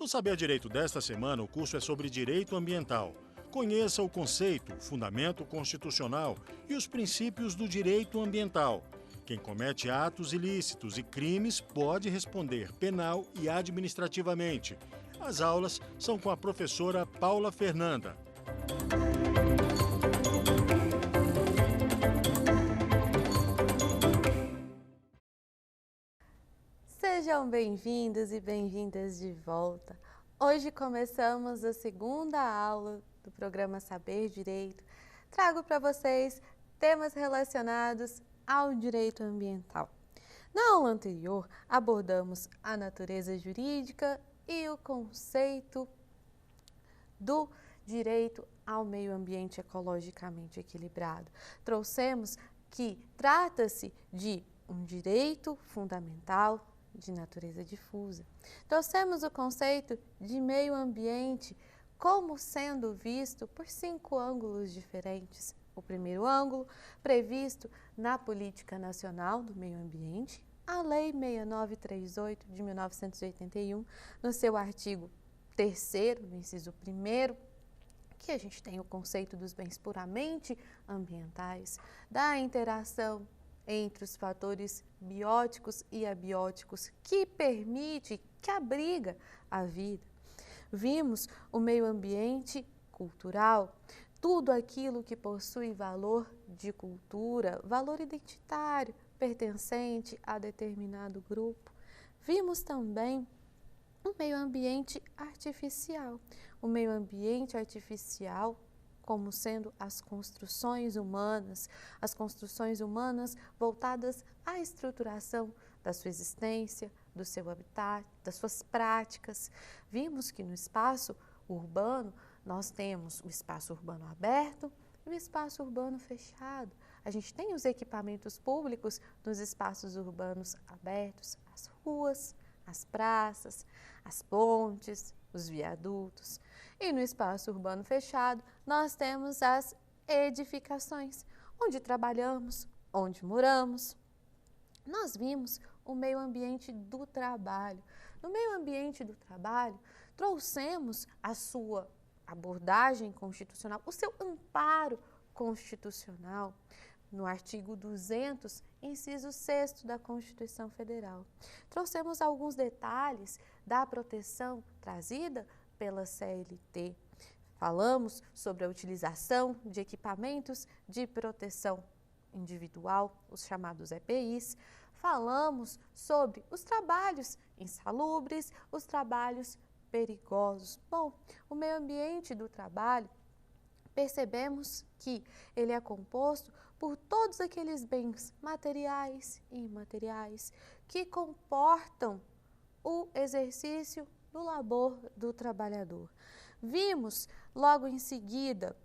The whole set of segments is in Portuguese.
No Saber Direito desta semana, o curso é sobre direito ambiental. Conheça o conceito, o fundamento constitucional e os princípios do direito ambiental. Quem comete atos ilícitos e crimes pode responder penal e administrativamente. As aulas são com a professora Paula Fernanda. Sejam bem-vindos e bem-vindas de volta. Hoje começamos a segunda aula do programa Saber Direito. Trago para vocês temas relacionados ao direito ambiental. Na aula anterior, abordamos a natureza jurídica e o conceito do direito ao meio ambiente ecologicamente equilibrado. Trouxemos que trata-se de um direito fundamental de natureza difusa. Trouxemos o conceito de meio ambiente como sendo visto por 5 ângulos diferentes. O primeiro ângulo, previsto na Política Nacional do Meio Ambiente, a Lei 6938 de 1981, no seu artigo 3º, no inciso 1º, que a gente tem o conceito dos bens puramente ambientais, da interação entre os fatores bióticos e abióticos que permite, que abriga a vida. Vimos o meio ambiente cultural, tudo aquilo que possui valor de cultura, valor identitário, pertencente a determinado grupo. Vimos também o meio ambiente artificial. O meio ambiente artificial como sendo as construções humanas voltadas à estruturação da sua existência, do seu habitat, das suas práticas. Vimos que no espaço urbano nós temos o espaço urbano aberto e o espaço urbano fechado. A gente tem os equipamentos públicos nos espaços urbanos abertos, as ruas, as praças, as pontes, os viadutos. E no espaço urbano fechado, nós temos as edificações, onde trabalhamos, onde moramos. Nós vimos o meio ambiente do trabalho. No meio ambiente do trabalho, trouxemos a sua abordagem constitucional, o seu amparo constitucional, no artigo 200, inciso 6º da Constituição Federal. Trouxemos alguns detalhes da proteção trazida pela CLT. Falamos sobre a utilização de equipamentos de proteção individual, os chamados EPIs. Falamos sobre os trabalhos insalubres, os trabalhos perigosos. Bom, o meio ambiente do trabalho, percebemos que ele é composto por todos aqueles bens materiais e imateriais que comportam o exercício do labor do trabalhador. Vimos logo em seguida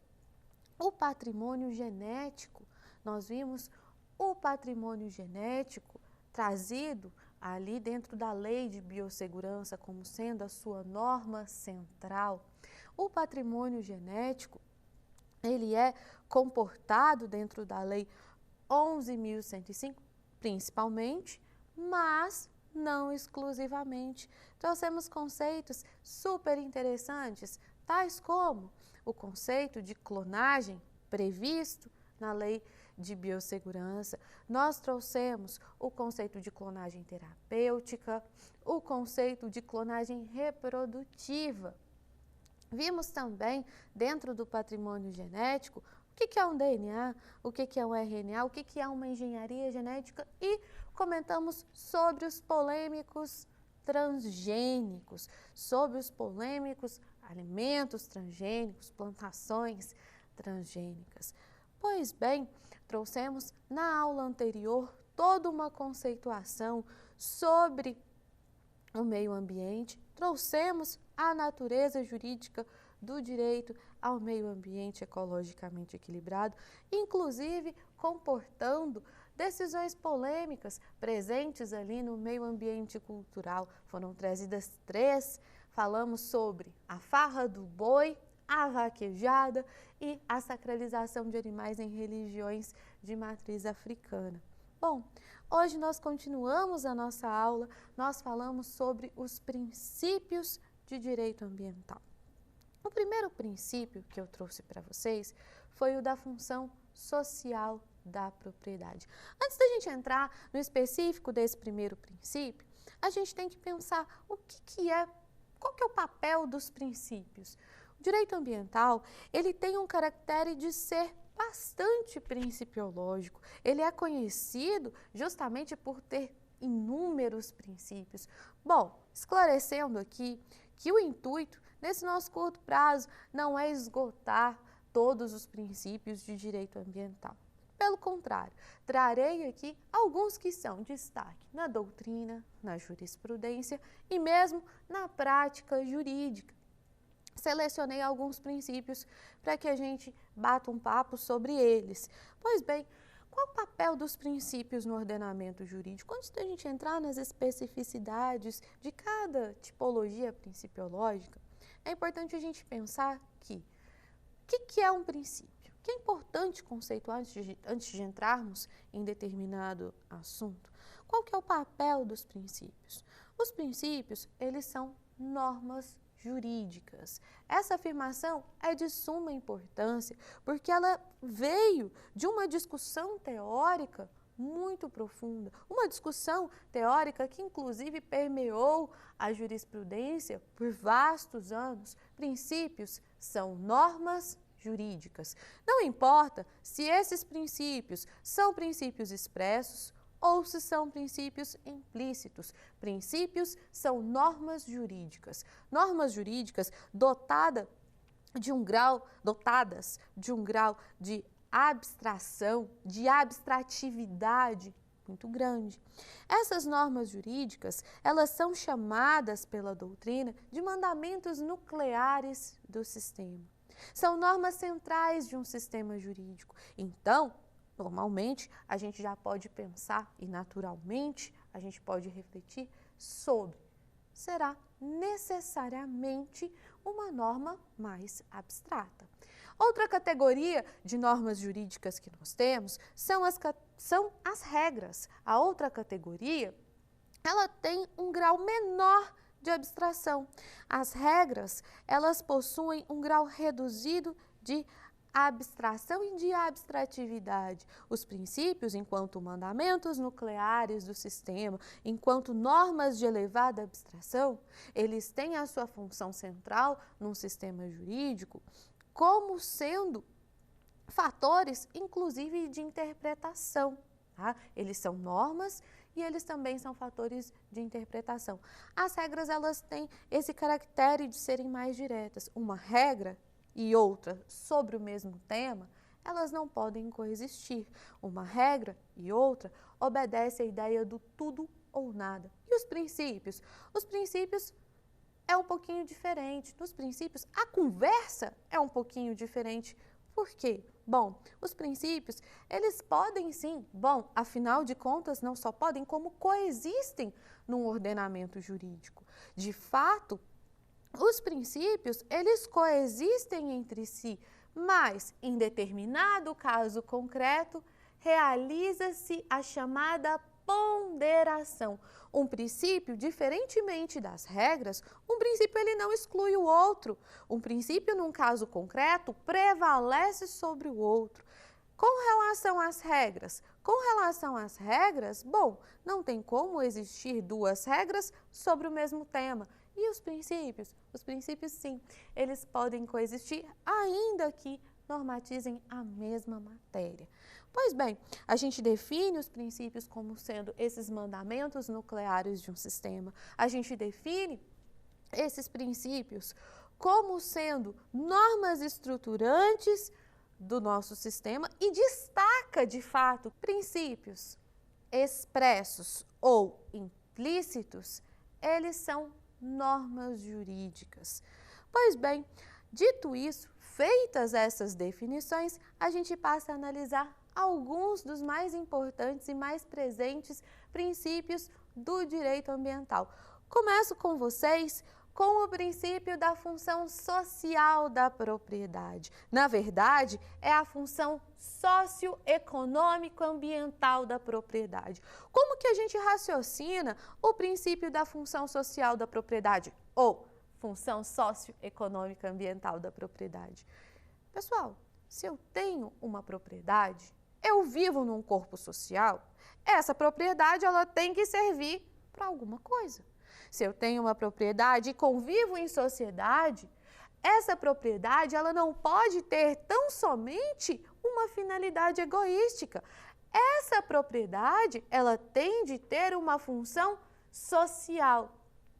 o patrimônio genético. Nós vimos o patrimônio genético trazido ali dentro da Lei de Biossegurança como sendo a sua norma central. O patrimônio genético, ele é comportado dentro da Lei 11.105, principalmente, mas não exclusivamente. Trouxemos conceitos super interessantes, tais como o conceito de clonagem previsto na Lei de Biossegurança. Nós trouxemos o conceito de clonagem terapêutica, o conceito de clonagem reprodutiva. Vimos também, dentro do patrimônio genético, o que é um DNA, o que é um RNA, o que é uma engenharia genética e comentamos sobre os polêmicos transgênicos, sobre os polêmicos alimentos transgênicos, plantações transgênicas. Pois bem, trouxemos na aula anterior toda uma conceituação sobre o meio ambiente, trouxemos a natureza jurídica do direito ao meio ambiente ecologicamente equilibrado, inclusive comportando decisões polêmicas presentes ali no meio ambiente cultural. Foram trazidas 3, falamos sobre a farra do boi, a vaquejada e a sacralização de animais em religiões de matriz africana. Bom, hoje nós continuamos a nossa aula, nós falamos sobre os princípios de direito ambiental. O primeiro princípio que eu trouxe para vocês foi o da função social da propriedade. Antes da gente entrar no específico desse primeiro princípio, a gente tem que pensar qual que é o papel dos princípios. O direito ambiental, ele tem um caractere de ser bastante principiológico. Ele é conhecido justamente por ter inúmeros princípios. Bom, esclarecendo aqui que o intuito nesse nosso curto prazo não é esgotar todos os princípios de direito ambiental. Pelo contrário, trarei aqui alguns que são destaque na doutrina, na jurisprudência e mesmo na prática jurídica. Selecionei alguns princípios para que a gente bata um papo sobre eles. Pois bem, qual o papel dos princípios no ordenamento jurídico? Antes da gente entrar nas especificidades de cada tipologia principiológica, é importante a gente pensar que o que é um princípio? O que é importante conceituar antes de entrarmos em determinado assunto? Qual que é o papel dos princípios? Os princípios, eles são normas jurídicas. Essa afirmação é de suma importância porque ela veio de uma discussão teórica muito profunda, uma discussão teórica que inclusive permeou a jurisprudência por vastos anos. Princípios são normas jurídicas. Não importa se esses princípios são princípios expressos ou se são princípios implícitos. Princípios são normas jurídicas. Normas jurídicas dotadas de um grau de abstração, de abstratividade muito grande. Essas normas jurídicas, elas são chamadas pela doutrina de mandamentos nucleares do sistema. São normas centrais de um sistema jurídico. Então, normalmente, a gente já pode pensar e naturalmente a gente pode refletir sobre: será necessariamente uma norma mais abstrata? Outra categoria de normas jurídicas que nós temos são as regras. A outra categoria, ela tem um grau menor de abstração. As regras, elas possuem um grau reduzido de abstração e de abstratividade. Os princípios, enquanto mandamentos nucleares do sistema, enquanto normas de elevada abstração, eles têm a sua função central num sistema jurídico como sendo fatores, inclusive, de interpretação. Tá? Eles são normas e eles também são fatores de interpretação. As regras, elas têm esse caractere de serem mais diretas. Uma regra e outra sobre o mesmo tema, elas não podem coexistir. Uma regra e outra obedecem à ideia do tudo ou nada. E os princípios? Os princípios é um pouquinho diferente. Nos princípios, a conversa é um pouquinho diferente. Por quê? Bom, os princípios, eles podem sim, afinal de contas, não só podem, como coexistem num ordenamento jurídico. De fato, os princípios, eles coexistem entre si, mas em determinado caso concreto, realiza-se a chamada ponderação. Um princípio, diferentemente das regras, um princípio ele não exclui o outro. Um princípio, num caso concreto, prevalece sobre o outro. Com relação às regras? Não tem como existir duas regras sobre o mesmo tema. E os princípios? Os princípios, sim, eles podem coexistir, ainda que normatizem a mesma matéria. Pois bem, a gente define os princípios como sendo esses mandamentos nucleares de um sistema. A gente define esses princípios como sendo normas estruturantes do nosso sistema e destaca, de fato, princípios expressos ou implícitos, eles são normas jurídicas. Pois bem, dito isso, feitas essas definições, a gente passa a analisar alguns dos mais importantes e mais presentes princípios do direito ambiental. Começo com vocês com o princípio da função social da propriedade. Na verdade, é a função socioeconômico-ambiental da propriedade. Como que a gente raciocina o princípio da função social da propriedade? Ou, função socioeconômica ambiental da propriedade? Pessoal, se eu tenho uma propriedade, eu vivo num corpo social, essa propriedade ela tem que servir para alguma coisa. Se eu tenho uma propriedade e convivo em sociedade, essa propriedade ela não pode ter tão somente uma finalidade egoística. Essa propriedade ela tem de ter uma função social.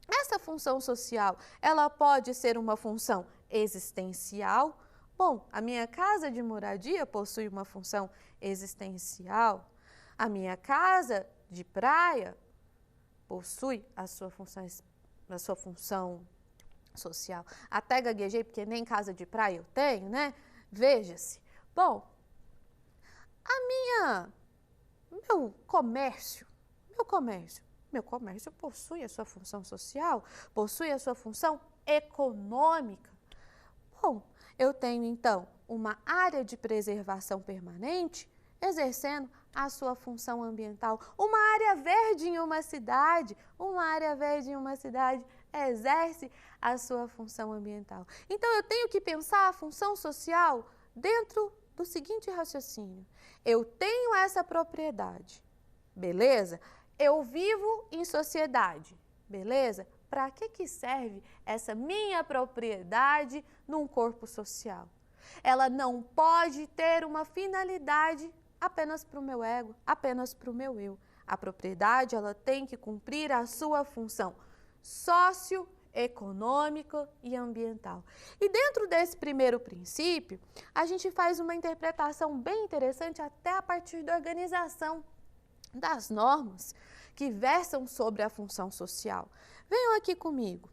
Essa função social ela pode ser uma função existencial. Bom, a minha casa de moradia possui uma função existencial. A minha casa de praia possui a sua função social. Até gaguejei porque nem casa de praia eu tenho, né? Veja-se. Bom, meu comércio possui a sua função social, possui a sua função econômica. Bom, eu tenho então uma área de preservação permanente exercendo a sua função ambiental. Uma área verde em uma cidade exerce a sua função ambiental. Então eu tenho que pensar a função social dentro do seguinte raciocínio. Eu tenho essa propriedade, beleza? Eu vivo em sociedade, beleza? Para que serve essa minha propriedade num corpo social? Ela não pode ter uma finalidade apenas para o meu ego, apenas para o meu eu. A propriedade ela tem que cumprir a sua função socioeconômica e ambiental. E dentro desse primeiro princípio, a gente faz uma interpretação bem interessante até a partir da organização das normas que versam sobre a função social. Venham aqui comigo.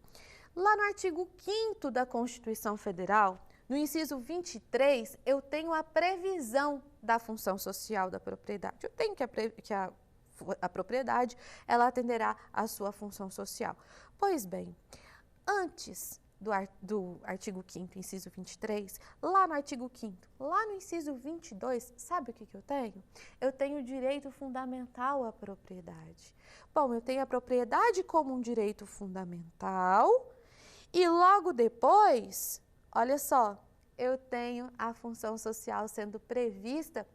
Lá no artigo 5º da Constituição Federal, no inciso 23, eu tenho a previsão da função social da propriedade. Eu tenho que a propriedade ela atenderá à sua função social. Pois bem, antes do artigo 5º, inciso 23, lá no artigo 5º, lá no inciso 22, sabe o que eu tenho? Eu tenho o direito fundamental à propriedade. Bom, eu tenho a propriedade como um direito fundamental e logo depois, olha só, eu tenho a função social sendo prevista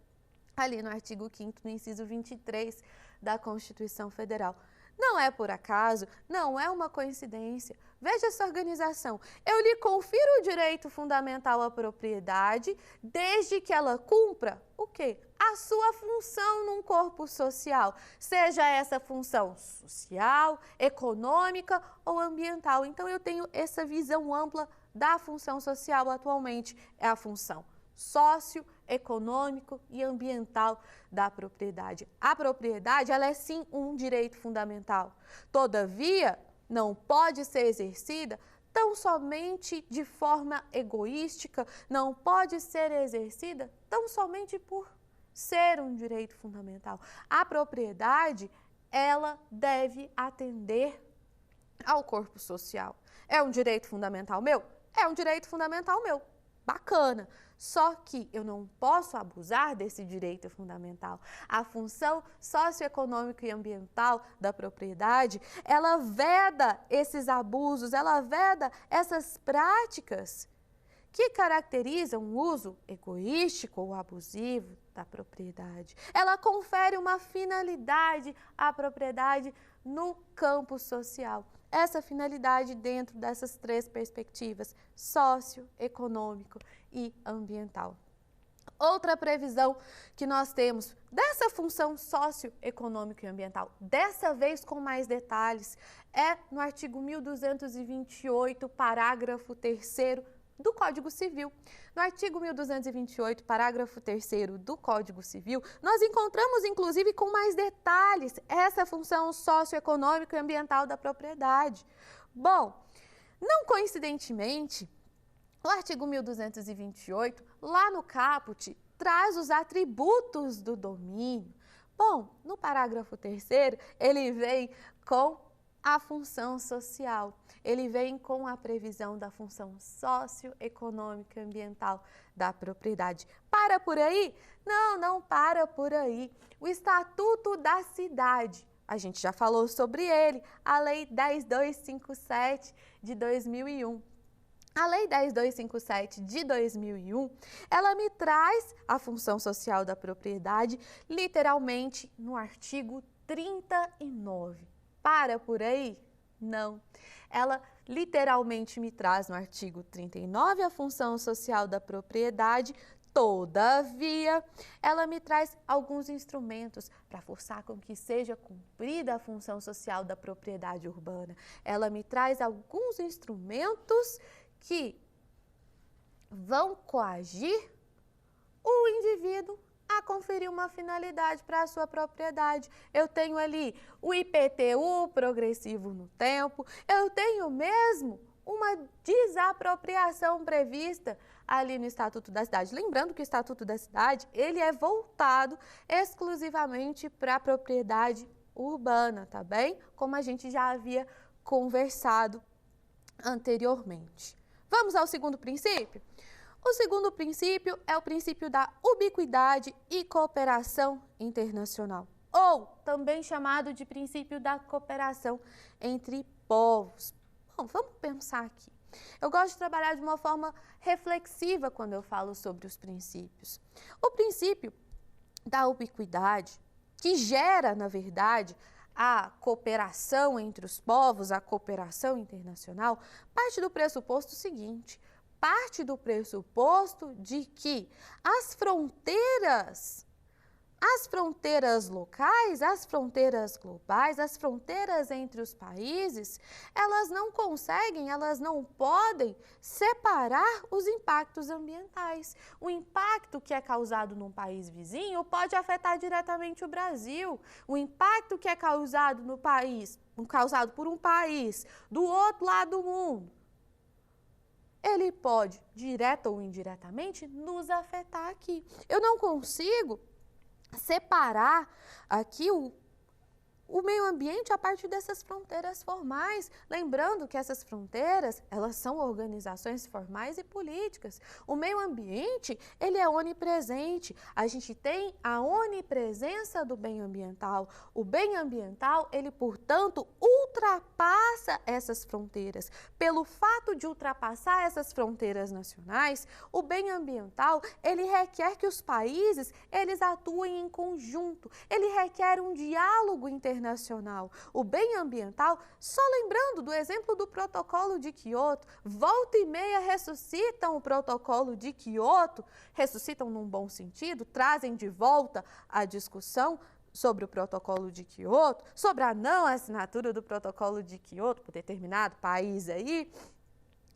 ali no artigo 5º, no inciso 23 da Constituição Federal. Não é por acaso, não é uma coincidência. Veja essa organização. Eu lhe confiro o direito fundamental à propriedade desde que ela cumpra o quê? A sua função num corpo social, seja essa função social, econômica ou ambiental. Então, eu tenho essa visão ampla da função social atualmente. É a função socioeconômico e ambiental da propriedade. A propriedade, ela é sim um direito fundamental. Todavia, não pode ser exercida tão somente de forma egoística, não pode ser exercida tão somente por ser um direito fundamental. A propriedade, ela deve atender ao corpo social. É um direito fundamental meu? É um direito fundamental meu. Bacana. Só que eu não posso abusar desse direito fundamental. A função socioeconômica e ambiental da propriedade, ela veda esses abusos, ela veda essas práticas que caracterizam o uso egoístico ou abusivo da propriedade. Ela confere uma finalidade à propriedade no campo social. Essa finalidade dentro dessas três perspectivas, socioeconômico e ambiental. Outra previsão que nós temos dessa função socioeconômica e ambiental, dessa vez com mais detalhes, é no artigo 1228, parágrafo 3º do Código Civil. No artigo 1228, parágrafo 3º do Código Civil, nós encontramos, inclusive, com mais detalhes, essa função socioeconômica e ambiental da propriedade. Bom, não coincidentemente, o artigo 1228, lá no caput, traz os atributos do domínio. Bom, no parágrafo 3º, ele vem com a função social. Ele vem com a previsão da função socioeconômica e ambiental da propriedade. Para por aí? Não, não para por aí. O Estatuto da Cidade, a gente já falou sobre ele, a Lei 10.257 de 2001. A Lei 10.257 de 2001, ela me traz a função social da propriedade literalmente no artigo 39. Para por aí? Não. Ela literalmente me traz no artigo 39 a função social da propriedade. Todavia, ela me traz alguns instrumentos para forçar com que seja cumprida a função social da propriedade urbana. Ela me traz alguns instrumentos que vão coagir o indivíduo a conferir uma finalidade para a sua propriedade. Eu tenho ali o IPTU progressivo no tempo, eu tenho mesmo uma desapropriação prevista ali no Estatuto da Cidade. Lembrando que o Estatuto da Cidade, ele é voltado exclusivamente para a propriedade urbana, tá bem? Como a gente já havia conversado anteriormente. Vamos ao segundo princípio? O segundo princípio é o princípio da ubiquidade e cooperação internacional, ou também chamado de princípio da cooperação entre povos. Bom, vamos pensar aqui. Eu gosto de trabalhar de uma forma reflexiva quando eu falo sobre os princípios. O princípio da ubiquidade, que gera, na verdade, a cooperação entre os povos, a cooperação internacional, parte do pressuposto seguinte, parte do pressuposto de que as fronteiras locais, as fronteiras globais, as fronteiras entre os países, elas não conseguem, elas não podem separar os impactos ambientais. O impacto que é causado num país vizinho pode afetar diretamente o Brasil. O impacto que é causado no país, causado por um país do outro lado do mundo, ele pode, direta ou indiretamente, nos afetar aqui. Eu não consigo separar aqui o meio ambiente a partir dessas fronteiras formais. Lembrando que essas fronteiras, elas são organizações formais e políticas. O meio ambiente, ele é onipresente. A gente tem a onipresença do bem ambiental. O bem ambiental, ele, portanto, ultrapassa essas fronteiras. Pelo fato de ultrapassar essas fronteiras nacionais, o bem ambiental, ele requer que os países, eles atuem em conjunto. Ele requer um diálogo internacional. O bem ambiental, só lembrando do exemplo do protocolo de Quioto, volta e meia ressuscitam o protocolo de Quioto, ressuscitam num bom sentido, trazem de volta a discussão sobre o protocolo de Quioto, sobre a não assinatura do protocolo de Quioto por determinado país aí.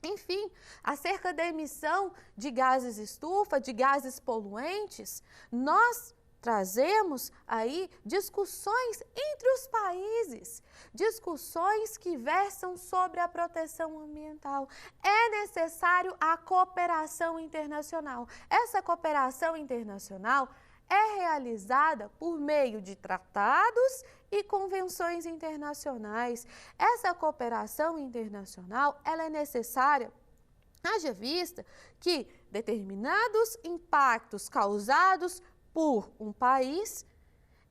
Enfim, acerca da emissão de gases estufa, de gases poluentes, nós trazemos aí discussões entre os países, discussões que versam sobre a proteção ambiental. É necessário a cooperação internacional. Essa cooperação internacional é realizada por meio de tratados e convenções internacionais. Essa cooperação internacional, ela é necessária, haja vista que determinados impactos causados por um país,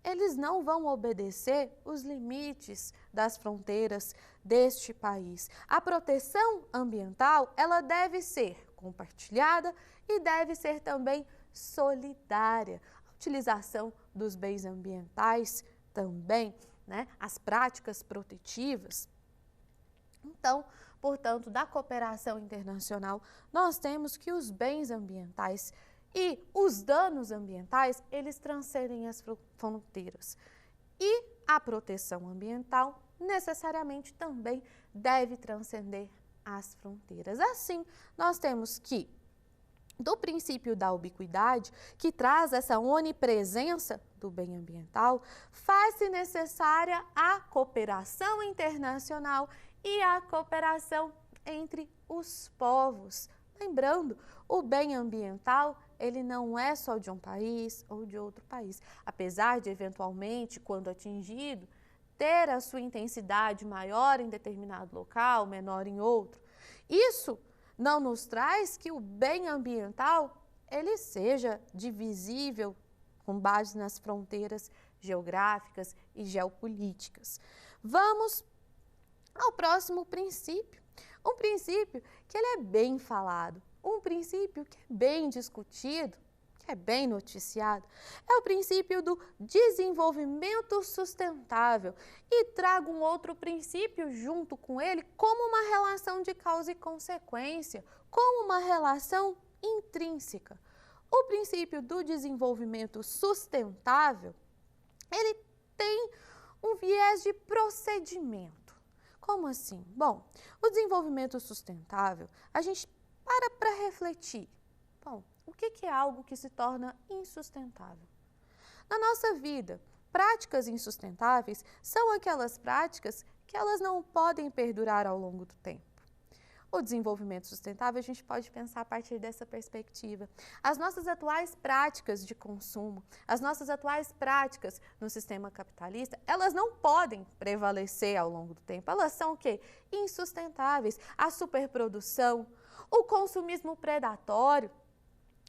eles não vão obedecer os limites das fronteiras deste país. A proteção ambiental, ela deve ser compartilhada e deve ser também solidária. A utilização dos bens ambientais também, né? As práticas protetivas. Então, portanto, da cooperação internacional, nós temos que os bens ambientais e os danos ambientais, eles transcendem as fronteiras. E a proteção ambiental, necessariamente, também deve transcender as fronteiras. Assim, nós temos que, do princípio da ubiquidade, que traz essa onipresença do bem ambiental, faz-se necessária a cooperação internacional e a cooperação entre os povos. Lembrando, o bem ambiental, ele não é só de um país ou de outro país. Apesar de, eventualmente, quando atingido, ter a sua intensidade maior em determinado local, menor em outro. Isso não nos traz que o bem ambiental, ele seja divisível com base nas fronteiras geográficas e geopolíticas. Vamos ao próximo princípio. Um princípio que ele é bem falado, um princípio que é bem discutido, que é bem noticiado, é o princípio do desenvolvimento sustentável. E trago um outro princípio junto com ele como uma relação de causa e consequência, como uma relação intrínseca. O princípio do desenvolvimento sustentável, ele tem um viés de procedimento. Como assim? Bom, o desenvolvimento sustentável, a gente para refletir. Bom, o que é algo que se torna insustentável? Na nossa vida, práticas insustentáveis são aquelas práticas que elas não podem perdurar ao longo do tempo. O desenvolvimento sustentável, a gente pode pensar a partir dessa perspectiva. As nossas atuais práticas de consumo, as nossas atuais práticas no sistema capitalista, elas não podem prevalecer ao longo do tempo. Elas são o quê? Insustentáveis. A superprodução, o consumismo predatório,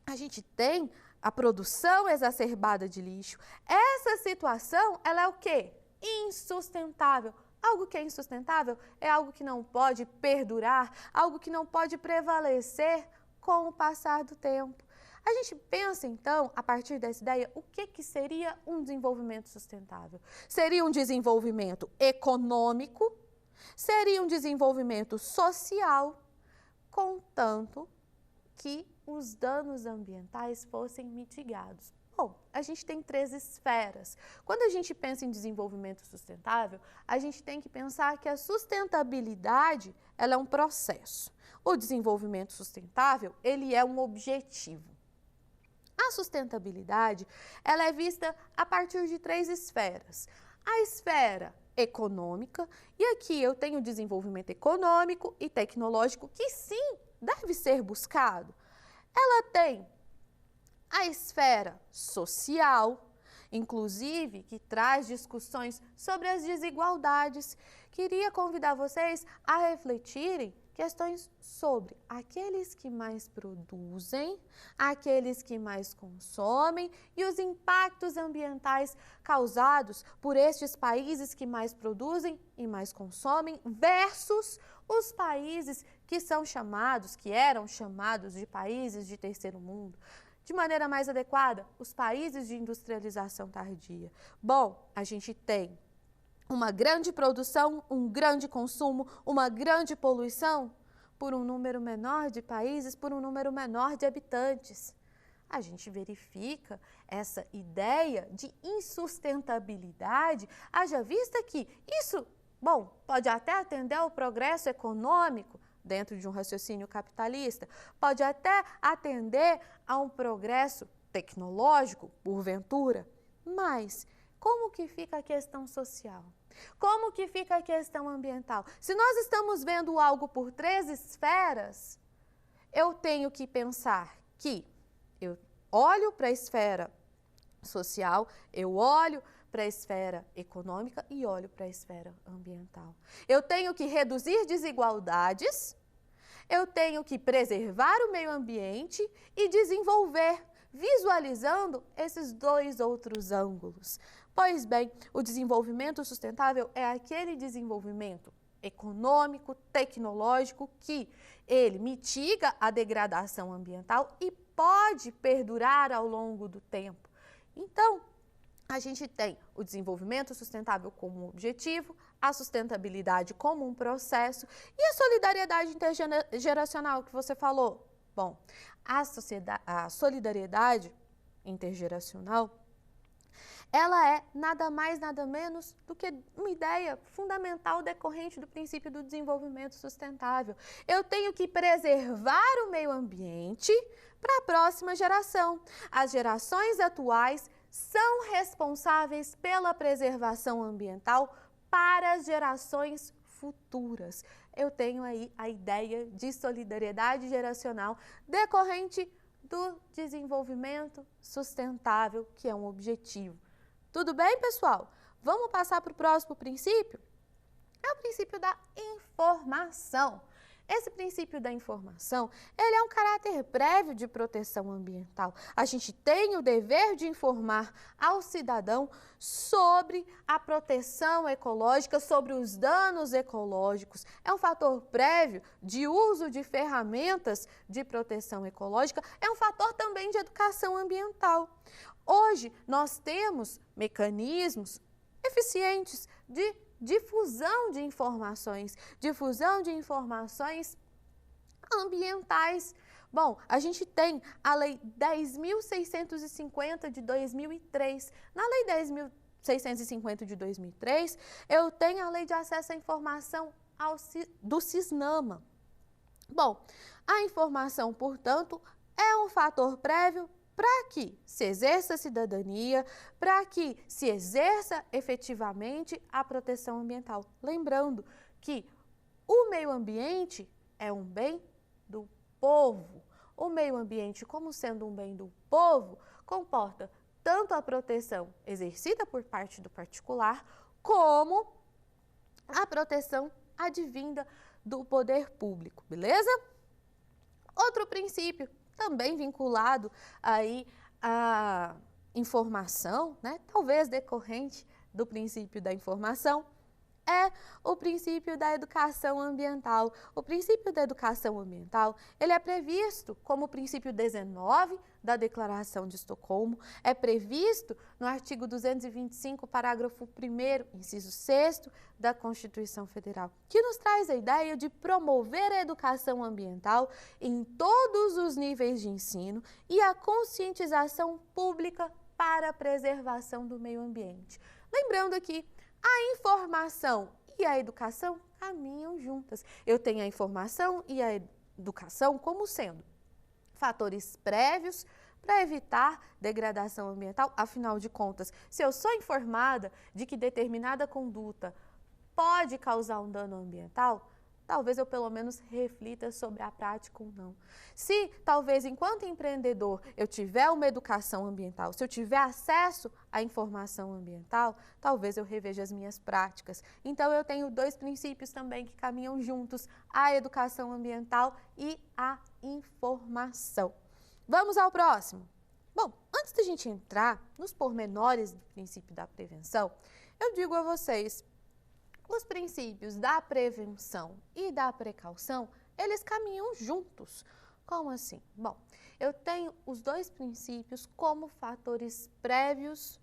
a gente tem a produção exacerbada de lixo. Essa situação, ela é o quê? Insustentável. Algo que é insustentável é algo que não pode perdurar, algo que não pode prevalecer com o passar do tempo. A gente pensa, então, a partir dessa ideia, o que seria um desenvolvimento sustentável? Seria um desenvolvimento econômico, seria um desenvolvimento social, contanto que os danos ambientais fossem mitigados. Bom, a gente tem 3 esferas. Quando a gente pensa em desenvolvimento sustentável, a gente tem que pensar que a sustentabilidade, ela é um processo. O desenvolvimento sustentável, ele é um objetivo. A sustentabilidade, ela é vista a partir de 3 esferas. A esfera econômica, e aqui eu tenho desenvolvimento econômico e tecnológico, que sim, deve ser buscado. Ela tem a esfera social, inclusive, que traz discussões sobre as desigualdades. Queria convidar vocês a refletirem questões sobre aqueles que mais produzem, aqueles que mais consomem e os impactos ambientais causados por estes países que mais produzem e mais consomem versus os países que são chamados, que eram chamados de países de terceiro mundo. De maneira mais adequada, os países de industrialização tardia. Bom, a gente tem uma grande produção, um grande consumo, uma grande poluição por um número menor de países, por um número menor de habitantes. A gente verifica essa ideia de insustentabilidade, haja vista que isso, bom, pode até atender ao progresso econômico, dentro de um raciocínio capitalista, pode até atender a um progresso tecnológico, porventura, mas como que fica a questão social? Como que fica a questão ambiental? Se nós estamos vendo algo por 3 esferas, eu tenho que pensar que eu olho para a esfera social, eu olho para a esfera econômica e olho para a esfera ambiental. Eu tenho que reduzir desigualdades, eu tenho que preservar o meio ambiente e desenvolver, visualizando esses 2 outros ângulos. Pois bem, o desenvolvimento sustentável é aquele desenvolvimento econômico, tecnológico, que ele mitiga a degradação ambiental e pode perdurar ao longo do tempo. Então, a gente tem o desenvolvimento sustentável como um objetivo, a sustentabilidade como um processo e a solidariedade intergeracional que você falou. Bom, a solidariedade intergeracional, ela é nada mais, nada menos do que uma ideia fundamental decorrente do princípio do desenvolvimento sustentável. Eu tenho que preservar o meio ambiente para a próxima geração. As gerações atuais são responsáveis pela preservação ambiental para as gerações futuras. Eu tenho aí a ideia de solidariedade geracional decorrente do desenvolvimento sustentável, que é um objetivo. Tudo bem, pessoal? Vamos passar para o próximo princípio? É o princípio da informação. Esse princípio da informação, ele é um caráter prévio de proteção ambiental. A gente tem o dever de informar ao cidadão sobre a proteção ecológica, sobre os danos ecológicos. É um fator prévio de uso de ferramentas de proteção ecológica, é um fator também de educação ambiental. Hoje, nós temos mecanismos eficientes de difusão de informações ambientais. Bom, a gente tem a Lei 10.650 de 2003. Na Lei 10.650 de 2003, eu tenho a Lei de Acesso à Informação do CISNAMA. Bom, a informação, portanto, é um fator prévio para que se exerça a cidadania, para que se exerça efetivamente a proteção ambiental. Lembrando que o meio ambiente é um bem do povo. O meio ambiente, como sendo um bem do povo, comporta tanto a proteção exercida por parte do particular, como a proteção advinda do poder público, beleza? Outro princípio também vinculado aí à informação, né? Talvez decorrente do princípio da informação, é o princípio da educação ambiental. O princípio da educação ambiental, ele é previsto como o princípio 19 da Declaração de Estocolmo, é previsto no artigo 225, parágrafo 1º, inciso 6º da Constituição Federal, que nos traz a ideia de promover a educação ambiental em todos os níveis de ensino e a conscientização pública para a preservação do meio ambiente. Lembrando aqui, a informação e a educação caminham juntas. Eu tenho a informação e a educação como sendo fatores prévios para evitar degradação ambiental. Afinal de contas, se eu sou informada de que determinada conduta pode causar um dano ambiental, talvez eu pelo menos reflita sobre a prática ou não. Se talvez enquanto empreendedor eu tiver uma educação ambiental, se eu tiver acesso à informação ambiental, talvez eu reveja as minhas práticas. Então eu tenho dois princípios também que caminham juntos, a educação ambiental e a informação. Vamos ao próximo. Bom, antes da gente entrar nos pormenores do princípio da prevenção, eu digo a vocês, os princípios da prevenção e da precaução, eles caminham juntos. Como assim? Bom, eu tenho os dois princípios como fatores prévios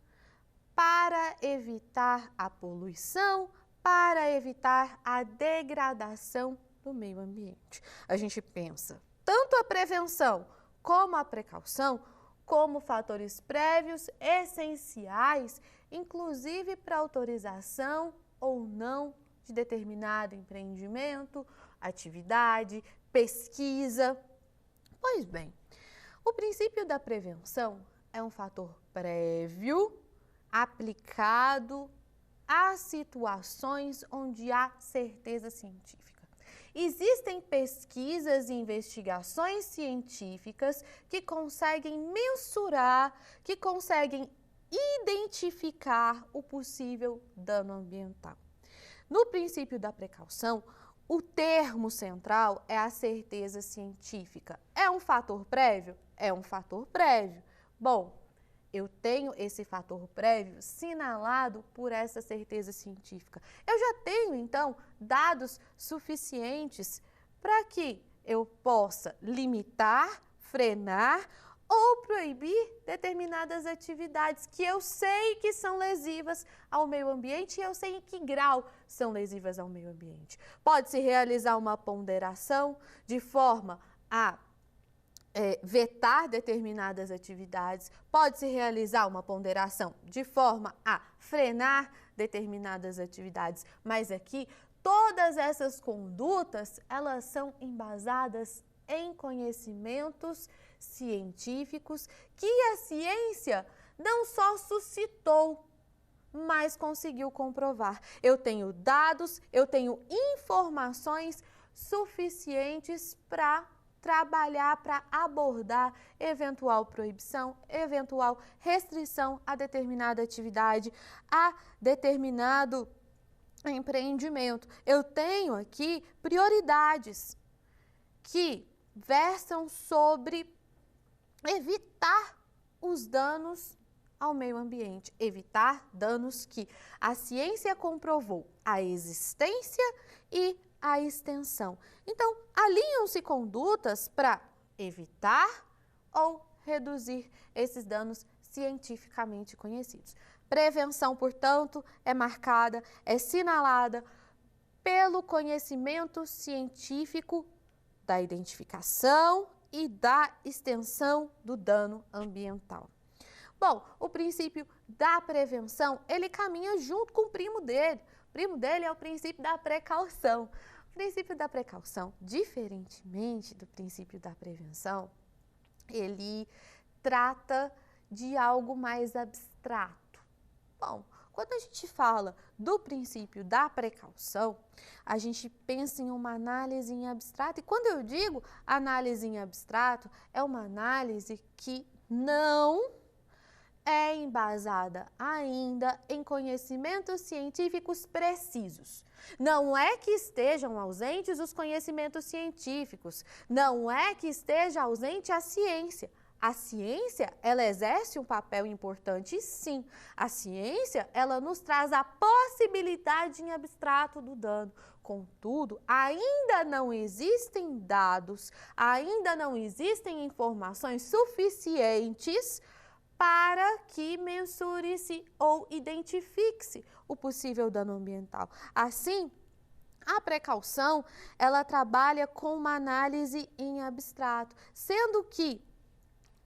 para evitar a poluição, para evitar a degradação do meio ambiente. A gente pensa tanto a prevenção como a precaução como fatores prévios essenciais, inclusive para autorização ou não de determinado empreendimento, atividade, pesquisa. Pois bem, o princípio da prevenção é um fator prévio aplicado a situações onde há certeza científica. Existem pesquisas e investigações científicas que conseguem mensurar, que conseguem identificar o possível dano ambiental. No princípio da precaução, o termo central é a certeza científica. É um fator prévio? É um fator prévio. Bom, eu tenho esse fator prévio sinalado por essa certeza científica. Eu já tenho, então, dados suficientes para que eu possa limitar, frenar ou proibir determinadas atividades que eu sei que são lesivas ao meio ambiente e eu sei em que grau são lesivas ao meio ambiente. Pode-se realizar uma ponderação de forma a vetar determinadas atividades, pode-se realizar uma ponderação de forma a frenar determinadas atividades, mas aqui todas essas condutas, elas são embasadas em conhecimentos científicos que a ciência não só suscitou, mas conseguiu comprovar. Eu tenho dados, eu tenho informações suficientes para trabalhar, para abordar eventual proibição, eventual restrição a determinada atividade, a determinado empreendimento. Eu tenho aqui prioridades. que versam sobre evitar os danos ao meio ambiente, evitar danos que a ciência comprovou a existência e a extensão. Então, alinham-se condutas para evitar ou reduzir esses danos cientificamente conhecidos. Prevenção, portanto, é marcada, é sinalada pelo conhecimento científico da identificação e da extensão do dano ambiental. Bom, o princípio da prevenção, ele caminha junto com o primo dele. O primo dele é o princípio da precaução. O princípio da precaução, diferentemente do princípio da prevenção, ele trata de algo mais abstrato. Bom, quando a gente fala do princípio da precaução, a gente pensa em uma análise em abstrato. E quando eu digo análise em abstrato, é uma análise que não é embasada ainda em conhecimentos científicos precisos. Não é que estejam ausentes os conhecimentos científicos, não é que esteja ausente a ciência. A ciência, ela exerce um papel importante, sim. A ciência, ela nos traz a possibilidade em abstrato do dano. Contudo, ainda não existem dados, ainda não existem informações suficientes para que mensure-se ou identifique-se o possível dano ambiental. Assim, a precaução, ela trabalha com uma análise em abstrato, sendo que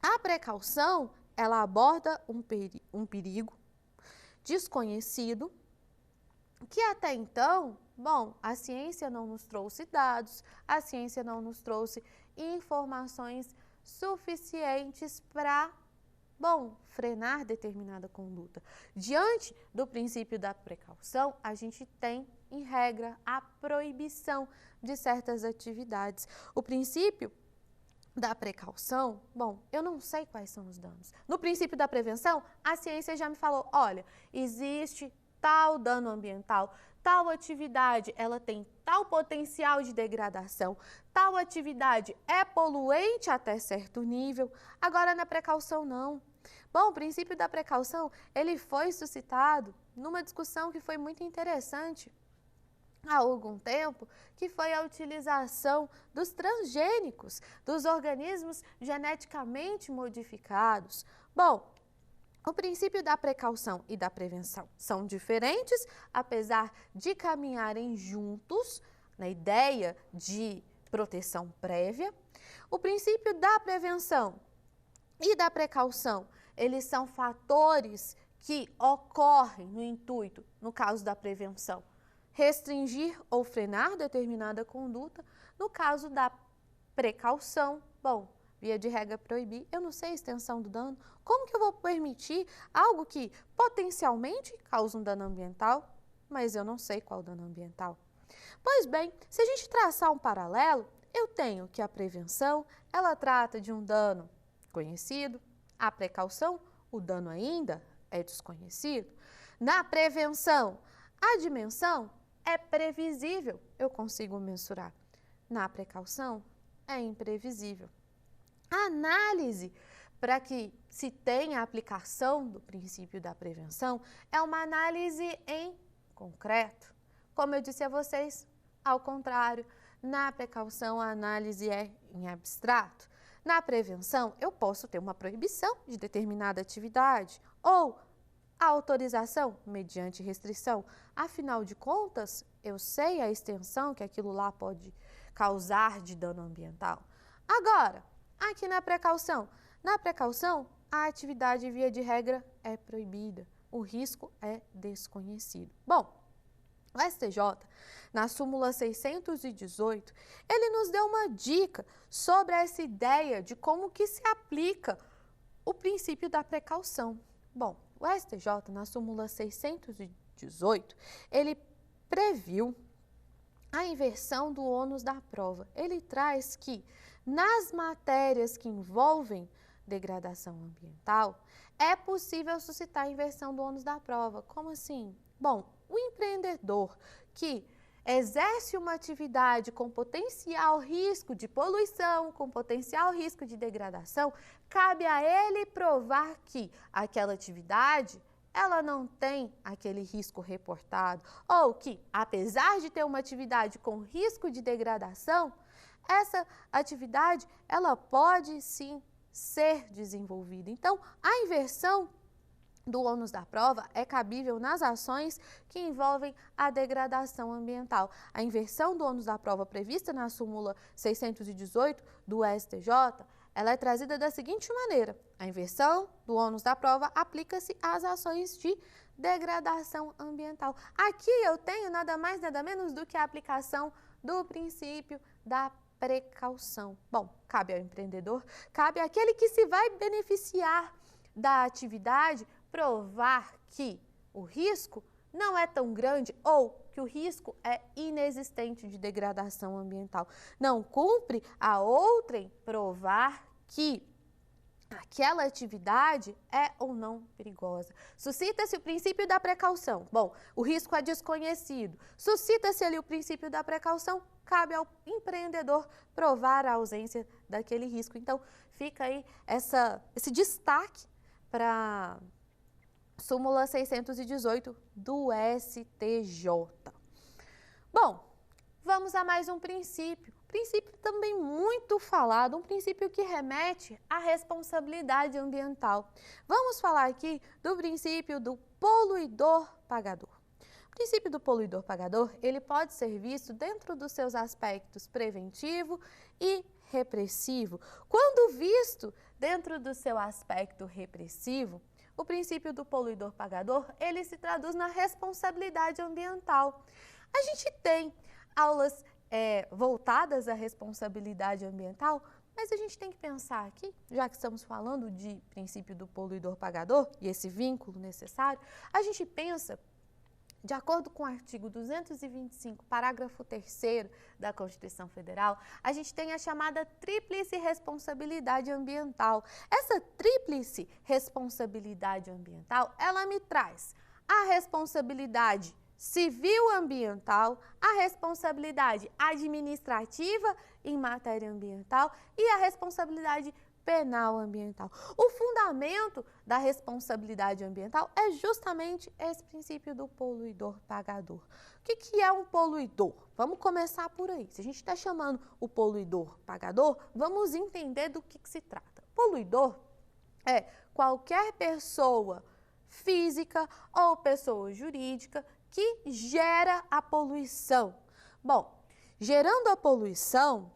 a precaução, ela aborda um perigo desconhecido que até então, bom, a ciência não nos trouxe dados, a ciência não nos trouxe informações suficientes para, bom, frenar determinada conduta. Diante do princípio da precaução, a gente tem, em regra, a proibição de certas atividades. O princípio da precaução, bom, eu não sei quais são os danos. No princípio da prevenção, a ciência já me falou, olha, existe tal dano ambiental, tal atividade, ela tem tal potencial de degradação, tal atividade é poluente até certo nível. Agora, na precaução, não. Bom, o princípio da precaução, ele foi suscitado numa discussão que foi muito interessante há algum tempo, que foi a utilização dos transgênicos, dos organismos geneticamente modificados. Bom, o princípio da precaução e da prevenção são diferentes, apesar de caminharem juntos na ideia de proteção prévia. O princípio da prevenção e da precaução, eles são fatores que ocorrem no intuito, no caso da prevenção, restringir ou frenar determinada conduta. No caso da precaução, bom, via de regra proibir, eu não sei a extensão do dano, como que eu vou permitir algo que potencialmente causa um dano ambiental, mas eu não sei qual dano ambiental? Pois bem, se a gente traçar um paralelo, eu tenho que a prevenção, ela trata de um dano conhecido, a precaução, o dano ainda é desconhecido. Na prevenção, a dimensão é previsível, eu consigo mensurar. Na precaução, é imprevisível. A análise para que se tenha a aplicação do princípio da prevenção é uma análise em concreto. Como eu disse a vocês, ao contrário, na precaução a análise é em abstrato. Na prevenção, eu posso ter uma proibição de determinada atividade ou a autorização mediante restrição. Afinal de contas, eu sei a extensão que aquilo lá pode causar de dano ambiental. Agora, aqui na precaução, a atividade via de regra é proibida, o risco é desconhecido. Bom, o STJ, na súmula 618, ele nos deu uma dica sobre essa ideia de como que se aplica o princípio da precaução. Bom, o STJ, na súmula 618, ele previu a inversão do ônus da prova. Ele traz que, nas matérias que envolvem degradação ambiental, é possível suscitar a inversão do ônus da prova. Como assim? Bom, o empreendedor que exerce uma atividade com potencial risco de poluição, com potencial risco de degradação, cabe a ele provar que aquela atividade ela não tem aquele risco reportado, ou que, apesar de ter uma atividade com risco de degradação, essa atividade ela pode sim ser desenvolvida. Então, a inversão do ônus da prova é cabível nas ações que envolvem a degradação ambiental. A inversão do ônus da prova prevista na súmula 618 do STJ, ela é trazida da seguinte maneira: a inversão do ônus da prova aplica-se às ações de degradação ambiental. Aqui eu tenho nada mais, nada menos do que a aplicação do princípio da precaução. Bom, cabe ao empreendedor, cabe àquele que se vai beneficiar da atividade, provar que o risco não é tão grande ou que o risco é inexistente de degradação ambiental. Não cumpre a outrem provar que aquela atividade é ou não perigosa. Suscita-se o princípio da precaução. Bom, o risco é desconhecido. Suscita-se ali o princípio da precaução, cabe ao empreendedor provar a ausência daquele risco. Então, fica aí esse destaque para súmula 618 do STJ. Bom, vamos a mais um princípio. Princípio também muito falado, um princípio que remete à responsabilidade ambiental. Vamos falar aqui do princípio do poluidor-pagador. O princípio do poluidor-pagador, ele pode ser visto dentro dos seus aspectos preventivo e repressivo. Quando visto dentro do seu aspecto repressivo, o princípio do poluidor-pagador, ele se traduz na responsabilidade ambiental. A gente tem aulas voltadas à responsabilidade ambiental, mas a gente tem que pensar aqui, já que estamos falando de princípio do poluidor-pagador e esse vínculo necessário, a gente pensa, de acordo com o artigo 225, parágrafo 3º da Constituição Federal, a gente tem a chamada tríplice responsabilidade ambiental. Essa tríplice responsabilidade ambiental, ela me traz a responsabilidade civil ambiental, a responsabilidade administrativa em matéria ambiental e a responsabilidade penal ambiental. O fundamento da responsabilidade ambiental é justamente esse princípio do poluidor-pagador. O que é um poluidor? Vamos começar por aí. Se a gente está chamando o poluidor-pagador, vamos entender do que se trata. Poluidor é qualquer pessoa física ou pessoa jurídica que gera a poluição. Bom, gerando a poluição,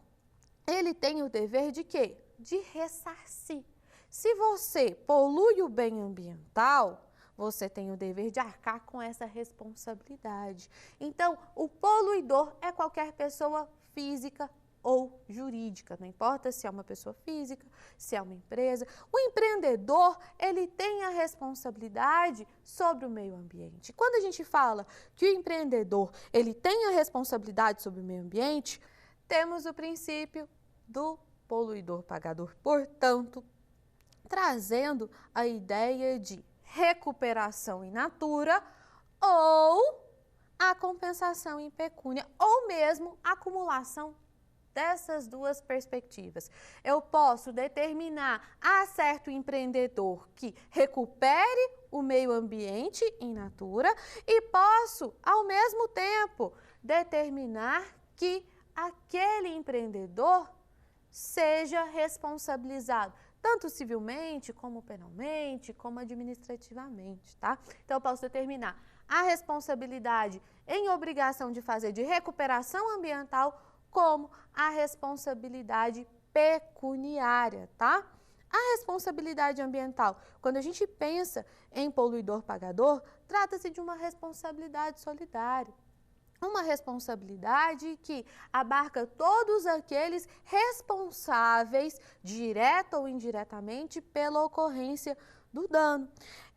ele tem o dever de quê? De ressarcir. Se você polui o bem ambiental, você tem o dever de arcar com essa responsabilidade. Então, o poluidor é qualquer pessoa física ou jurídica, não importa se é uma pessoa física, se é uma empresa. O empreendedor, ele tem a responsabilidade sobre o meio ambiente. Quando a gente fala que o empreendedor, ele tem a responsabilidade sobre o meio ambiente, temos o princípio do poluidor-pagador, portanto, trazendo a ideia de recuperação in natura ou a compensação em pecúnia, ou mesmo acumulação dessas duas perspectivas. Eu posso determinar a certo empreendedor que recupere o meio ambiente in natura e posso, ao mesmo tempo, determinar que aquele empreendedor seja responsabilizado, tanto civilmente, como penalmente, como administrativamente, tá? Então, eu posso determinar a responsabilidade em obrigação de fazer de recuperação ambiental, como a responsabilidade pecuniária, tá? A responsabilidade ambiental, quando a gente pensa em poluidor-pagador, trata-se de uma responsabilidade solidária. Uma responsabilidade que abarca todos aqueles responsáveis, direta ou indiretamente, pela ocorrência do dano.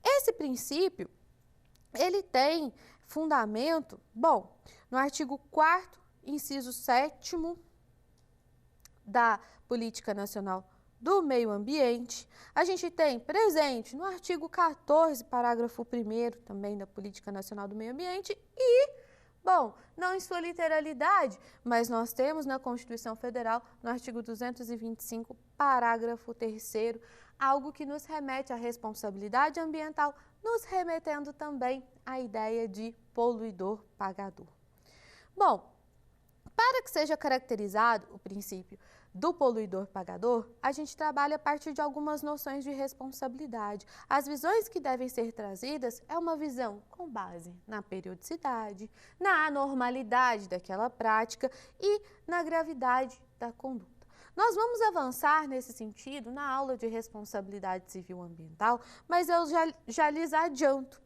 Esse princípio, ele tem fundamento, bom, no artigo 4º, inciso 7º da Política Nacional do Meio Ambiente. A gente tem presente no artigo 14, parágrafo 1º também da Política Nacional do Meio Ambiente e Bom, não em sua literalidade, mas nós temos na Constituição Federal, no artigo 225, parágrafo 3º, algo que nos remete à responsabilidade ambiental, nos remetendo também à ideia de poluidor-pagador. Bom, para que seja caracterizado o princípio do poluidor-pagador, a gente trabalha a partir de algumas noções de responsabilidade. As visões que devem ser trazidas é uma visão com base na periodicidade, na anormalidade daquela prática e na gravidade da conduta. Nós vamos avançar nesse sentido na aula de responsabilidade civil ambiental, mas eu já lhes adianto.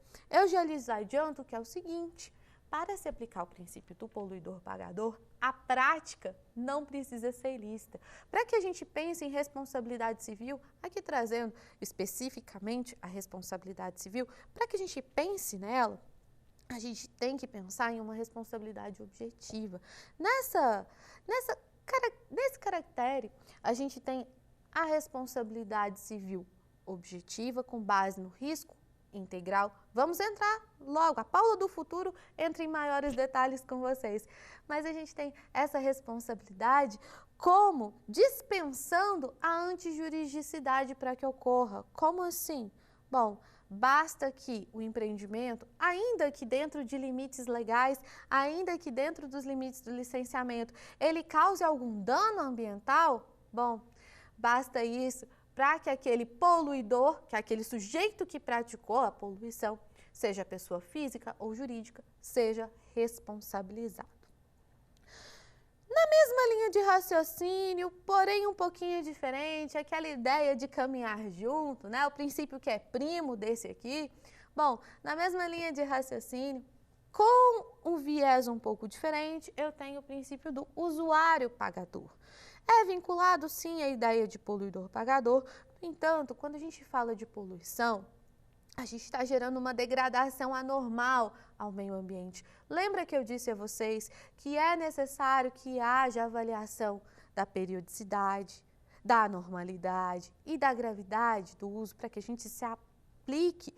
Que é o seguinte: para se aplicar o princípio do poluidor-pagador, a prática não precisa ser ilícita. Para que a gente pense em responsabilidade civil, aqui trazendo especificamente a responsabilidade civil, para que a gente pense nela, a gente tem que pensar em uma responsabilidade objetiva. Nesse caractere, a gente tem a responsabilidade civil objetiva com base no risco integral. Vamos entrar logo, a Paula do futuro entra em maiores detalhes com vocês. Mas a gente tem essa responsabilidade como dispensando a antijuridicidade para que ocorra. Como assim? Bom, basta que o empreendimento, ainda que dentro de limites legais, ainda que dentro dos limites do licenciamento, ele cause algum dano ambiental, bom, basta isso para que aquele poluidor, que é aquele sujeito que praticou a poluição, seja pessoa física ou jurídica, seja responsabilizado. Na mesma linha de raciocínio, porém um pouquinho diferente, aquela ideia de caminhar junto, né? O princípio que é primo desse aqui. Bom, na mesma linha de raciocínio, com um viés um pouco diferente, eu tenho o princípio do usuário pagador. É vinculado, sim, à ideia de poluidor-pagador. No entanto, quando a gente fala de poluição, a gente está gerando uma degradação anormal ao meio ambiente. Lembra que eu disse a vocês que é necessário que haja avaliação da periodicidade, da anormalidade e da gravidade do uso para que a gente se aplique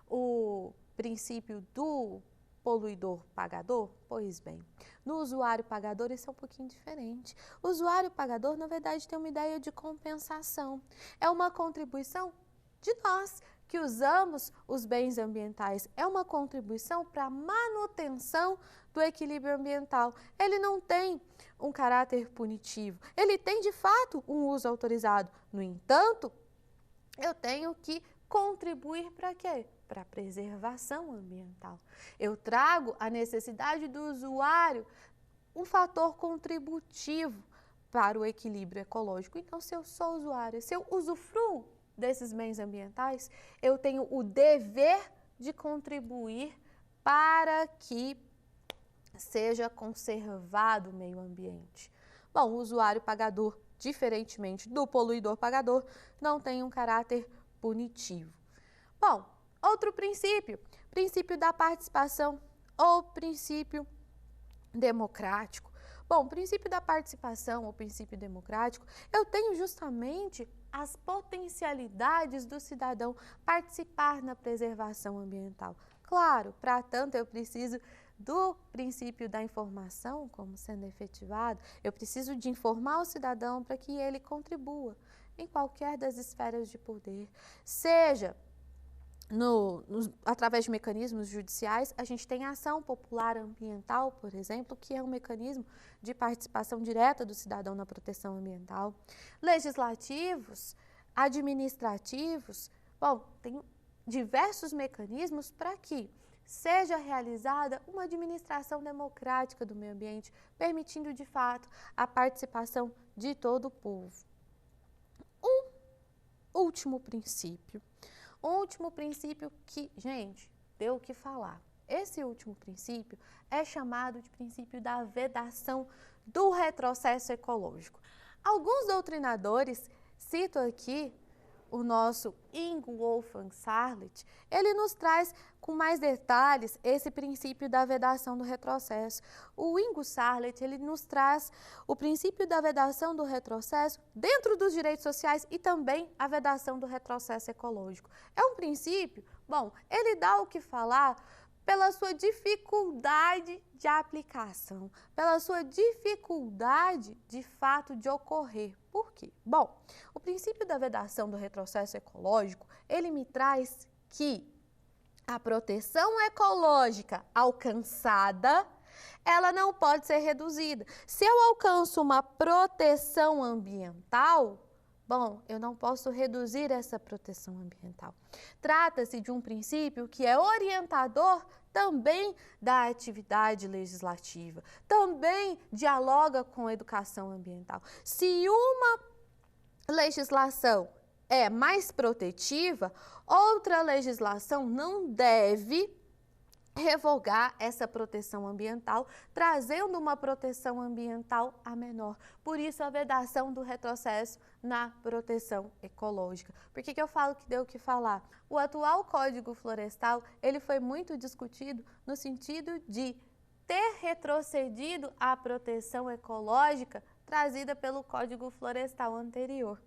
o princípio do poluidor-pagador? Pois bem, no usuário-pagador isso é um pouquinho diferente. O usuário-pagador, na verdade, tem uma ideia de compensação. É uma contribuição de nós que usamos os bens ambientais. É uma contribuição para a manutenção do equilíbrio ambiental. Ele não tem um caráter punitivo. Ele tem, de fato, um uso autorizado. No entanto, eu tenho que contribuir para quê? Para a preservação ambiental. Eu trago a necessidade do usuário, um fator contributivo para o equilíbrio ecológico. Então, se eu sou usuário, se eu usufruo desses bens ambientais, eu tenho o dever de contribuir para que seja conservado o meio ambiente. Bom, o usuário pagador, diferentemente do poluidor pagador, não tem um caráter punitivo. Bom, outro princípio, princípio da participação ou princípio democrático. Bom, o princípio da participação ou princípio democrático, eu tenho justamente as potencialidades do cidadão participar na preservação ambiental. Claro, para tanto eu preciso do princípio da informação como sendo efetivado, eu preciso de informar o cidadão para que ele contribua em qualquer das esferas de poder, seja através de mecanismos judiciais. A gente tem a ação popular ambiental, por exemplo, que é um mecanismo de participação direta do cidadão na proteção ambiental. Legislativos, administrativos, bom, tem diversos mecanismos para que seja realizada uma administração democrática do meio ambiente, permitindo, de fato, a participação de todo o povo. Um último princípio que, gente, deu o que falar. Esse último princípio é chamado de princípio da vedação do retrocesso ecológico. Alguns doutrinadores, cito aqui o nosso Ingo Wolfgang Sarlet, ele nos traz com mais detalhes esse princípio da vedação do retrocesso. O Ingo Sarlet, ele nos traz o princípio da vedação do retrocesso dentro dos direitos sociais e também a vedação do retrocesso ecológico. É um princípio, bom, ele dá o que falar pela sua dificuldade de aplicação, pela sua dificuldade de fato de ocorrer. Por quê? Bom, o princípio da vedação do retrocesso ecológico, ele me traz que a proteção ecológica alcançada, ela não pode ser reduzida. Se eu alcanço uma proteção ambiental, bom, eu não posso reduzir essa proteção ambiental. Trata-se de um princípio que é orientador também da atividade legislativa, também dialoga com a educação ambiental. Se uma legislação é mais protetiva, outra legislação não deve revogar essa proteção ambiental, trazendo uma proteção ambiental a menor. Por isso, a vedação do retrocesso na proteção ecológica. Por que eu falo que deu o que falar? O atual Código Florestal, ele foi muito discutido no sentido de ter retrocedido a proteção ecológica trazida pelo Código Florestal anterior.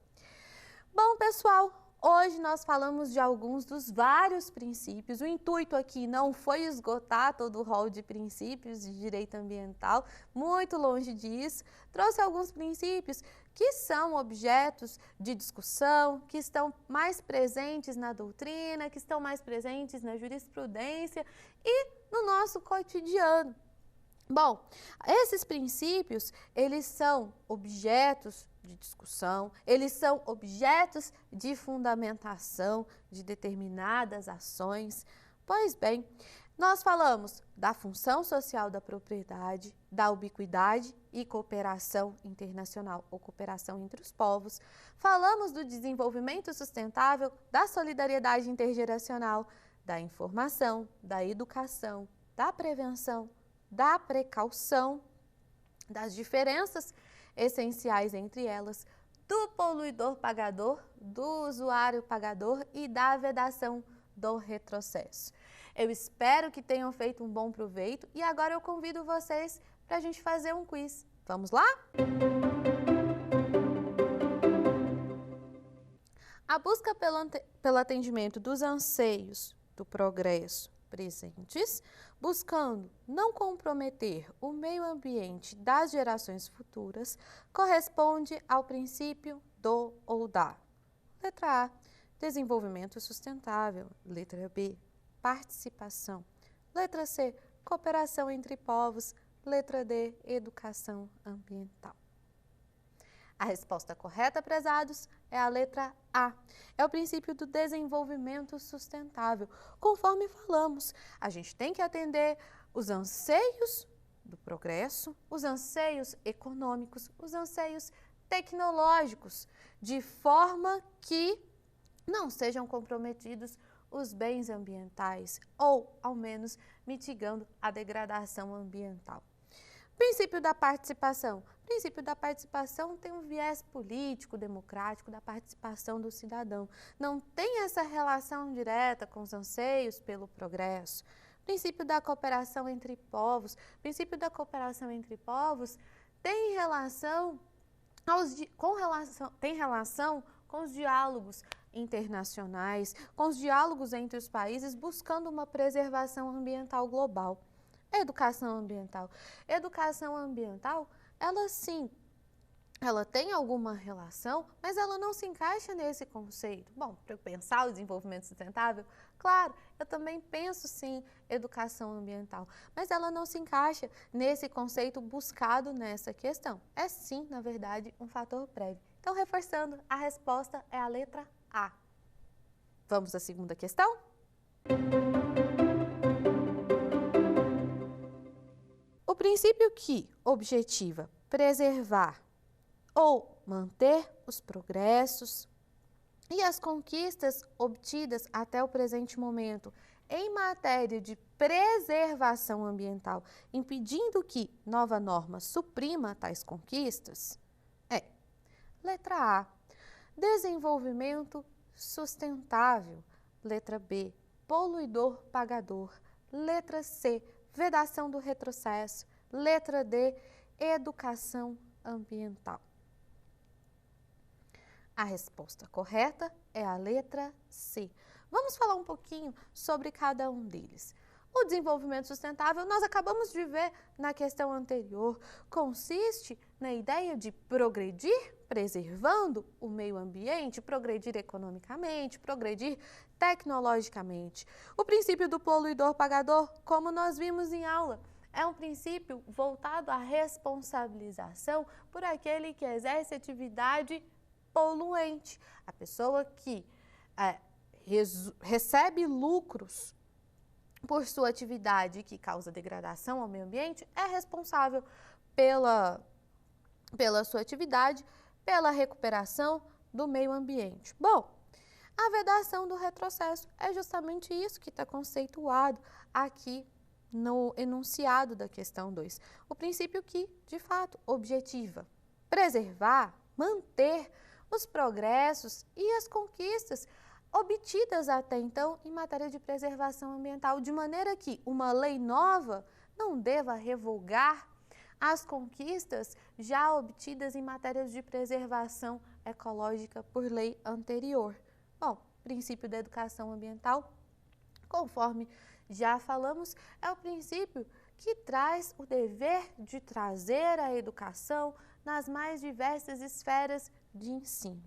Bom, pessoal, hoje nós falamos de alguns dos vários princípios. O intuito aqui não foi esgotar todo o rol de princípios de direito ambiental, muito longe disso. Trouxe alguns princípios que são objetos de discussão, que estão mais presentes na doutrina, que estão mais presentes na jurisprudência e no nosso cotidiano. Bom, esses princípios, eles são objetos de discussão, eles são objetos de fundamentação de determinadas ações. Pois bem, nós falamos da função social da propriedade, da ubiquidade e cooperação internacional, ou cooperação entre os povos. Falamos do desenvolvimento sustentável, da solidariedade intergeracional, da informação, da educação, da prevenção, da precaução, das diferenças essenciais entre elas, do poluidor-pagador, do usuário-pagador e da vedação do retrocesso. Eu espero que tenham feito um bom proveito e agora eu convido vocês para a gente fazer um quiz. Vamos lá? A busca pelo atendimento dos anseios do progresso presentes, buscando não comprometer o meio ambiente das gerações futuras, corresponde ao princípio do ou da. Letra A, desenvolvimento sustentável. Letra B, participação. Letra C, cooperação entre povos. Letra D, educação ambiental. A resposta correta, prezados, é a letra A. É o princípio do desenvolvimento sustentável. Conforme falamos, a gente tem que atender os anseios do progresso, os anseios econômicos, os anseios tecnológicos, de forma que não sejam comprometidos os bens ambientais ou, ao menos, mitigando a degradação ambiental. Princípio da participação. O princípio da participação tem um viés político, democrático, da participação do cidadão. Não tem essa relação direta com os anseios pelo progresso. Princípio da cooperação entre povos. O princípio da cooperação entre povos tem relação com os diálogos internacionais, com os diálogos entre os países, buscando uma preservação ambiental global. Educação ambiental. Educação ambiental, ela sim, ela tem alguma relação, mas ela não se encaixa nesse conceito. Bom, para eu pensar o desenvolvimento sustentável, claro, eu também penso sim educação ambiental, mas ela não se encaixa nesse conceito buscado nessa questão. É sim, na verdade, um fator prévio. Então, reforçando, a resposta é a letra A. Vamos à segunda questão? O princípio que objetiva preservar ou manter os progressos e as conquistas obtidas até o presente momento em matéria de preservação ambiental, impedindo que nova norma suprima tais conquistas, é letra A, desenvolvimento sustentável, letra B, poluidor-pagador, letra C, vedação do retrocesso, letra D, educação ambiental. A resposta correta é a letra C. Vamos falar um pouquinho sobre cada um deles. O desenvolvimento sustentável, nós acabamos de ver na questão anterior, consiste na ideia de progredir preservando o meio ambiente, progredir economicamente, progredir tecnologicamente. O princípio do poluidor-pagador, como nós vimos em aula, é um princípio voltado à responsabilização por aquele que exerce atividade poluente. A pessoa que recebe lucros por sua atividade que causa degradação ao meio ambiente é responsável pela sua atividade, pela recuperação do meio ambiente. Bom, a vedação do retrocesso é justamente isso que está conceituado aqui no enunciado da questão 2. O princípio que, de fato, objetiva preservar, manter os progressos e as conquistas obtidas até então em matéria de preservação ambiental, de maneira que uma lei nova não deva revogar as conquistas já obtidas em matérias de preservação ecológica por lei anterior. Bom, princípio da educação ambiental, conforme já falamos, é o princípio que traz o dever de trazer a educação nas mais diversas esferas de ensino.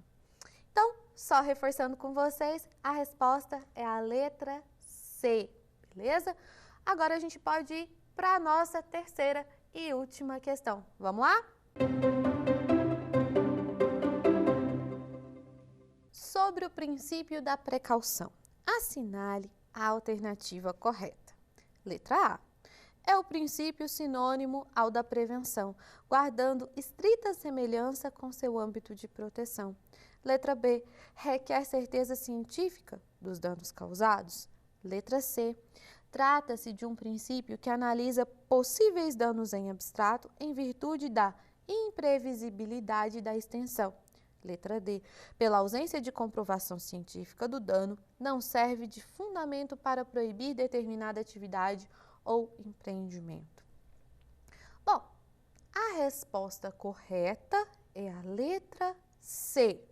Então, só reforçando com vocês, a resposta é a letra C, beleza? Agora a gente pode ir para a nossa terceira e última questão. Vamos lá? Sobre o princípio da precaução, assinale a alternativa correta. Letra A. É o princípio sinônimo ao da prevenção, guardando estrita semelhança com seu âmbito de proteção. Letra B. Requer certeza científica dos danos causados. Letra C. Trata-se de um princípio que analisa possíveis danos em abstrato em virtude da imprevisibilidade da extensão. Letra D. Pela ausência de comprovação científica do dano, não serve de fundamento para proibir determinada atividade ou empreendimento. Bom, a resposta correta é a letra C.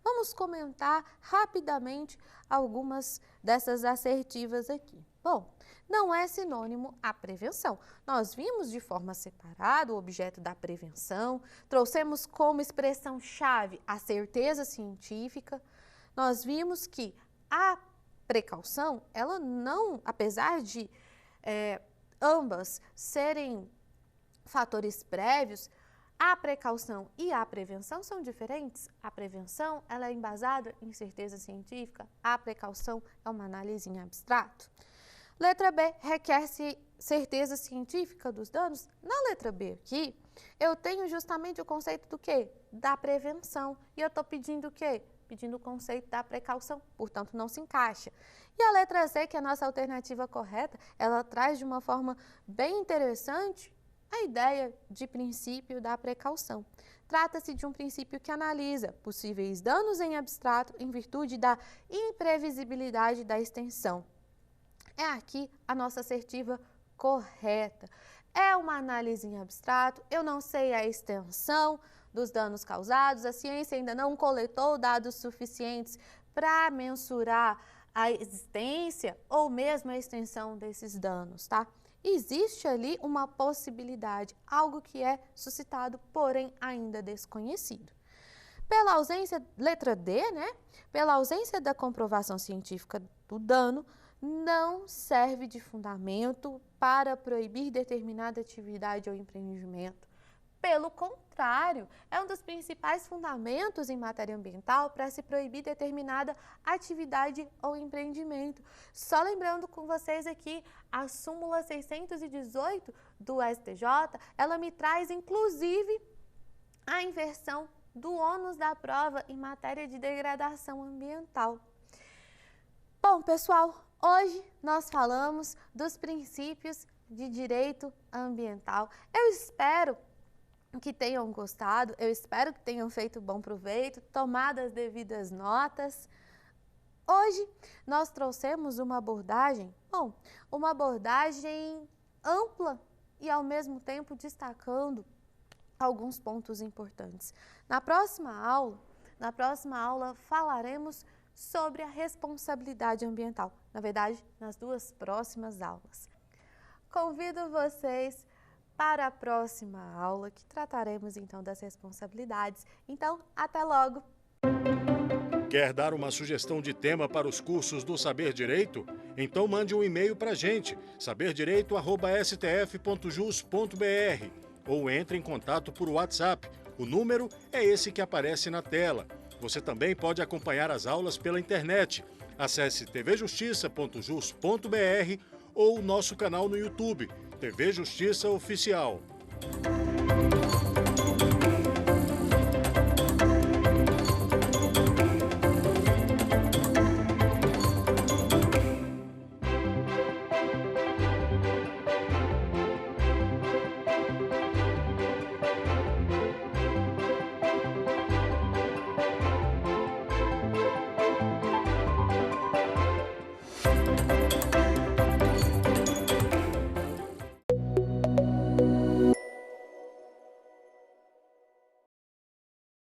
Vamos comentar rapidamente algumas dessas assertivas aqui. Bom, não é sinônimo à prevenção. Nós vimos de forma separada o objeto da prevenção, trouxemos como expressão-chave a certeza científica. Nós vimos que a precaução, ela não, apesar de ambas serem fatores prévios, a precaução e a prevenção são diferentes. A prevenção ela é embasada em certeza científica, a precaução é uma análise em abstrato. Letra B, requer-se certeza científica dos danos. Na letra B aqui, eu tenho justamente o conceito do quê? Da prevenção. E eu estou pedindo o quê? Pedindo o conceito da precaução, portanto não se encaixa. E a letra C, que é a nossa alternativa correta, ela traz de uma forma bem interessante a ideia de princípio da precaução. Trata-se de um princípio que analisa possíveis danos em abstrato em virtude da imprevisibilidade da extensão. É aqui a nossa assertiva correta. É uma análise em abstrato, eu não sei a extensão dos danos causados, a ciência ainda não coletou dados suficientes para mensurar a existência ou mesmo a extensão desses danos, tá? Existe ali uma possibilidade, algo que é suscitado, porém ainda desconhecido. Pela ausência, letra D, né? Pela ausência da comprovação científica do dano, não serve de fundamento para proibir determinada atividade ou empreendimento. Pelo contrário, é um dos principais fundamentos em matéria ambiental para se proibir determinada atividade ou empreendimento. Só lembrando com vocês aqui, a súmula 618 do STJ, ela me traz inclusive a inversão do ônus da prova em matéria de degradação ambiental. Bom, pessoal, hoje nós falamos dos princípios de direito ambiental. Eu espero que tenham gostado, eu espero que tenham feito bom proveito, tomado as devidas notas. Hoje nós trouxemos uma abordagem, uma abordagem ampla e ao mesmo tempo destacando alguns pontos importantes. Na próxima aula falaremos sobre a responsabilidade ambiental, na verdade, nas duas próximas aulas. convido vocês para a próxima aula, que trataremos então das responsabilidades. Então, até logo! Quer dar uma sugestão de tema para os cursos do Saber Direito? Então mande um e-mail para a gente, saberdireito@stf.jus.br, ou entre em contato por WhatsApp. O número é esse que aparece na tela. Você também pode acompanhar as aulas pela internet. Acesse tvjustiça.jus.br ou o nosso canal no YouTube, TV Justiça Oficial.